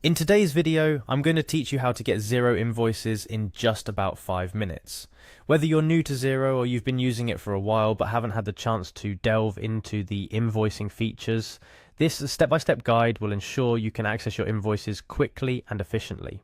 In today's video, I'm going to teach you how to get Xero Invoices in just about 5 minutes. Whether you're new to Xero or you've been using it for a while but haven't had the chance to delve into the invoicing features, this step-by-step guide will ensure you can access your invoices quickly and efficiently.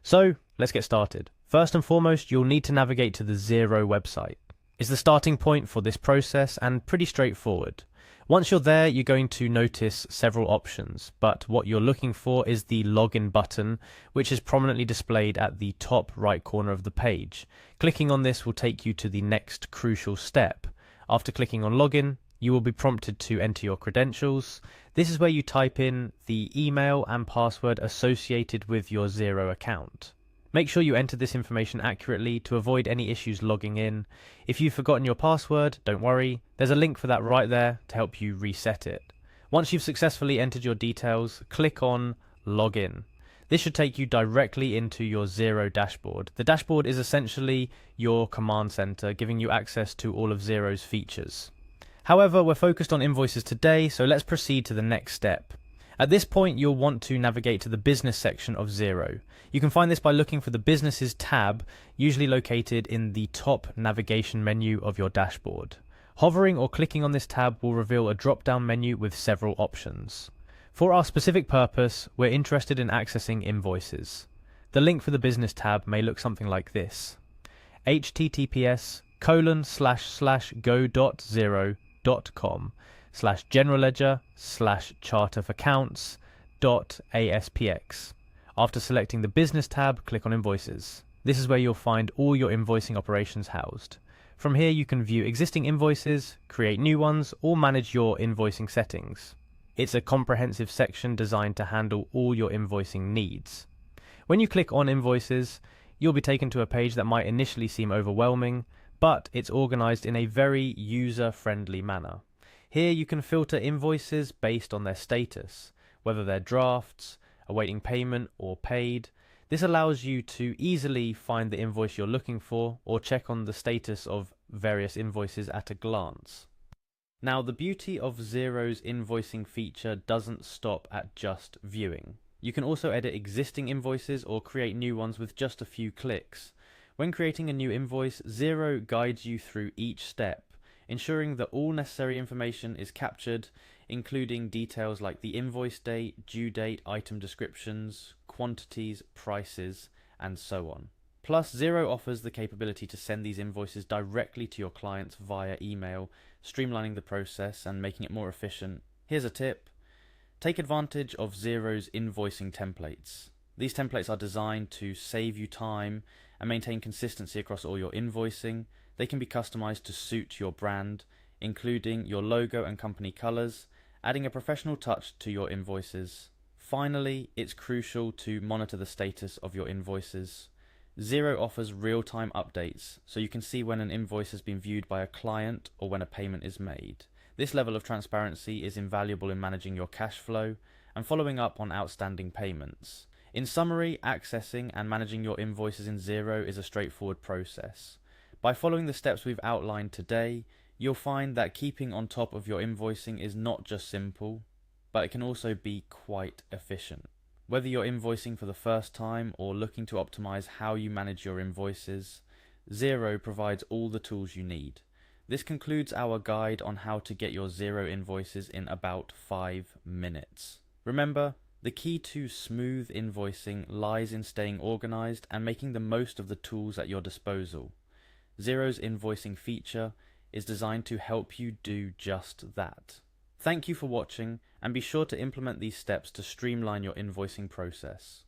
So, let's get started. First and foremost, you'll need to navigate to the Xero website. It's the starting point for this process and pretty straightforward. Once you're there, you're going to notice several options, but what you're looking for is the login button, which is prominently displayed at the top right corner of the page. Clicking on this will take you to the next crucial step. After clicking on login, you will be prompted to enter your credentials. This is where you type in the email and password associated with your Xero account. Make sure you enter this information accurately to avoid any issues logging in. If you've forgotten your password, don't worry, there's a link for that right there to help you reset it. Once you've successfully entered your details, click on Login. This should take you directly into your Xero dashboard. The dashboard is essentially your command center, giving you access to all of Xero's features. However, we're focused on invoices today, so let's proceed to the next step. At this point, you'll want to navigate to the business section of Xero. You can find this by looking for the Businesses tab, usually located in the top navigation menu of your dashboard. Hovering or clicking on this tab will reveal a drop-down menu with several options. For our specific purpose, we're interested in accessing invoices. The link for the Business tab may look something like this: https://go.xero.com/general ledger/chart of accounts.aspx. After selecting the Business tab, click on Invoices. This is where you'll find all your invoicing operations housed. From here you can view existing invoices, create new ones, or manage your invoicing settings. It's a comprehensive section designed to handle all your invoicing needs. When you click on Invoices, you'll be taken to a page that might initially seem overwhelming, but it's organized in a very user-friendly manner. Here you can filter invoices based on their status, whether they're drafts, awaiting payment, or paid. This allows you to easily find the invoice you're looking for or check on the status of various invoices at a glance. Now, the beauty of Xero's invoicing feature doesn't stop at just viewing. You can also edit existing invoices or create new ones with just a few clicks. When creating a new invoice, Xero guides you through each step, ensuring that all necessary information is captured, including details like the invoice date, due date, item descriptions, quantities, prices, and so on. Plus, Xero offers the capability to send these invoices directly to your clients via email, streamlining the process and making it more efficient. Here's a tip: take advantage of Xero's invoicing templates. These templates are designed to save you time and maintain consistency across all your invoicing. They can be customized to suit your brand, including your logo and company colors, adding a professional touch to your invoices. Finally, it's crucial to monitor the status of your invoices. Xero offers real-time updates, so you can see when an invoice has been viewed by a client or when a payment is made. This level of transparency is invaluable in managing your cash flow and following up on outstanding payments. In summary, accessing and managing your invoices in Xero is a straightforward process. By following the steps we've outlined today, you'll find that keeping on top of your invoicing is not just simple, but it can also be quite efficient. Whether you're invoicing for the first time or looking to optimize how you manage your invoices, Xero provides all the tools you need. This concludes our guide on how to get your Xero invoices in about 5 minutes. Remember, the key to smooth invoicing lies in staying organized and making the most of the tools at your disposal. Xero's invoicing feature is designed to help you do just that. Thank you for watching, and be sure to implement these steps to streamline your invoicing process.